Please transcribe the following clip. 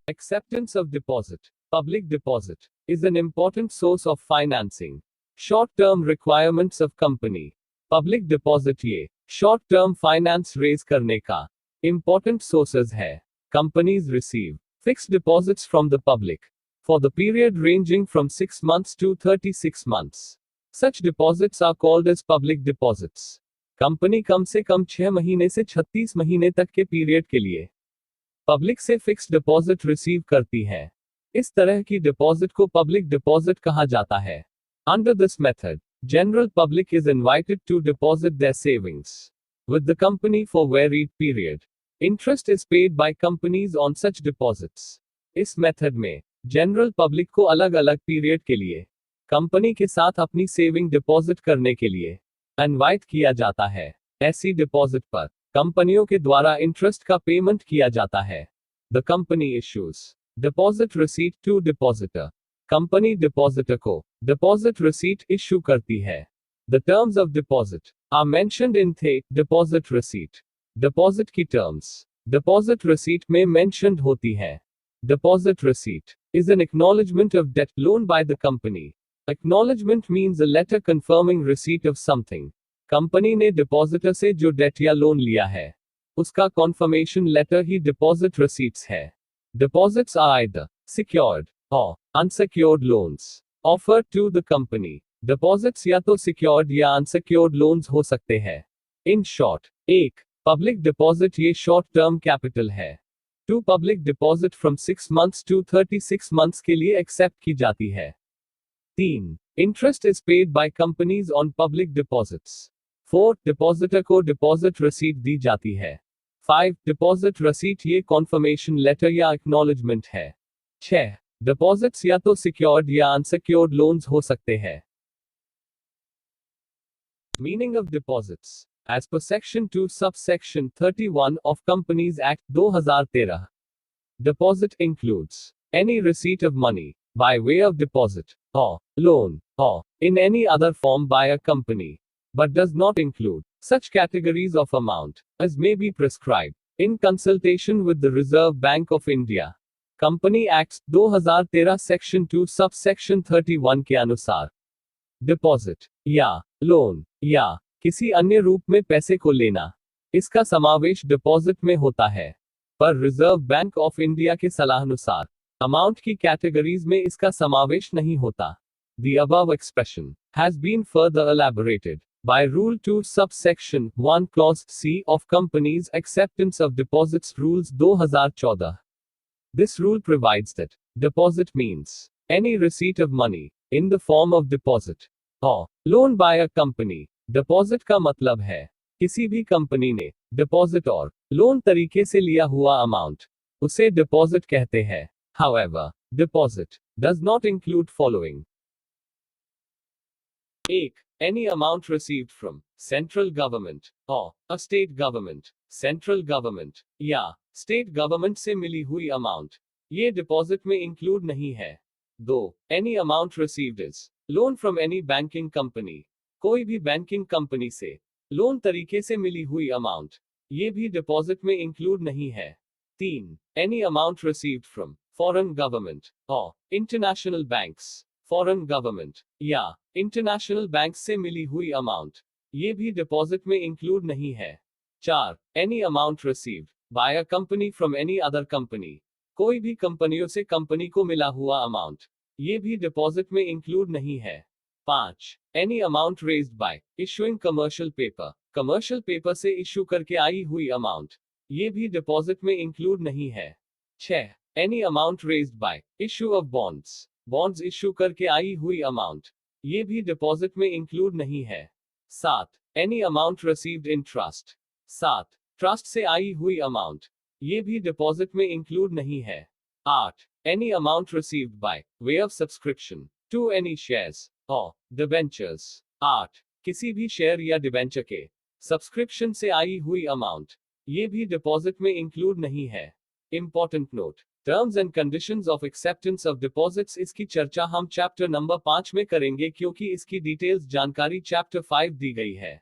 Acceptance of deposit. Public deposit is an important source of financing short-term requirements of company. Public deposit ये short-term finance raise करने का important sources है. Companies receive fixed deposits from the public for the period ranging from 6 months to 36 months. Such deposits are called as public deposits. Company कम से कम 6 महीने से 36 महीने तक के पीरियड के लिए पब्लिक से फिक्स्ड डिपॉजिट रिसीव करती है. इस तरह की डिपॉजिट को पब्लिक डिपॉजिट कहा जाता है. Under this method, general public is invited to deposit their savings with the company for varied period. Interest is paid by companies on such deposits. इस मेथड में जनरल पब्लिक को अलग अलग period के लिए कंपनी के साथ अपनी सेविंग डिपॉजिट करने के लिए इनवाइट किया जाता है. ऐसी डिपॉजिट पर कंपनियों के द्वारा इंटरेस्ट का पेमेंट किया जाता है. The company issues deposit receipt to depositor. Company depositor को डिपॉजिट रिसीट इश्यू करती है. The terms of deposit are mentioned in the deposit receipt. Deposit की टर्म्स डिपॉजिट रिसीट में मेंशन्ड होती है. Deposit receipt is an acknowledgement of debt loan by the company. Acknowledgement means a letter confirming receipt of something. Company ने depositor से जो debt या loan लिया है उसका कॉन्फर्मेशन लेटर ही डिपॉजिट रिसीट्स है. Deposits are either secured or unsecured loans offered to the company. Deposits या तो सिक्योर्ड या अनसिक्योर्ड लोन्स हो सकते हैं. इन शॉर्ट, एक पब्लिक डिपॉजिट ये शॉर्ट टर्म कैपिटल है. 2 public deposit from 6 months to 36 months के लिए एक्सेप्ट की जाती है. 3 interest is paid by companies on public deposits. 4 depositor को डिपॉजिट रसीद दी जाती है. 5 डिपॉजिट रसीट ये कॉन्फर्मेशन लेटर या एक्नॉलेजमेंट है. 6 डिपॉजिट्स या तो सिक्योर्ड या अनसिक्योर्ड लोन्स हो सकते हैं. Meaning of deposits as per section 2 subsection 31 of companies act 2013. Deposit includes any receipt of money by way of deposit or loan or in any other form by a company, but does not include such categories of amount as may be prescribed in consultation with the Reserve Bank of India. Company Acts 2013 Section 2 Subsection 31 के अनुसार deposit या loan या किसी अन्य रूप में पैसे को लेना, इसका समावेश डिपॉजिट में होता है, पर रिजर्व बैंक ऑफ इंडिया के सलाहानुसार अमाउंट की कैटेगरीज में इसका समावेश नहीं होता. The above expression has been further elaborated by Rule 2 subsection 1 clause C of Companies Acceptance of Deposits Rules 2014. This rule provides that deposit means any receipt of money in the form of deposit or loan by a company. Deposit का मतलब है किसी भी company ने deposit और loan तरीके से लिया हुआ अमाउंट, उसे डिपॉजिट कहते हैं. However, deposit does not include following. 1. Any amount received from central government or a state government. Central government या state government से मिली हुई amount, ये deposit में include नहीं है. 2. Any amount received is loan from any banking company. कोई भी banking company से लोन तरीके से मिली हुई amount, ये भी deposit में include नहीं है. 3. Any amount received from foreign government or international banks. Foreign government या international banks से मिली हुई amount, ये भी deposit में include नहीं है. 4. Any amount received by a company from any other company. कोई भी कंपनियों से कंपनी को मिला हुआ amount, ये भी deposit में include नहीं है. 5. Any amount raised by issuing commercial paper. Commercial paper से issue करके आई हुई amount, ये भी deposit में include नहीं है. 6. Any amount raised by issue of bonds. Bonds issue करके आई हुई amount, ये भी deposit में include नहीं है. 7. Any amount received in trust. 7. Trust से आई हुई amount, ये भी deposit में include नहीं है. 8. Any amount received by way of subscription to any shares or debentures. 8. किसी भी शेयर या डिबेंचर के सब्सक्रिप्शन से आई हुई अमाउंट, ये भी डिपॉजिट में इंक्लूड नहीं है. Important note, terms and conditions of acceptance of deposits, इसकी चर्चा हम चैप्टर नंबर 5 में करेंगे क्योंकि इसकी डिटेल्स जानकारी चैप्टर 5 दी गई है.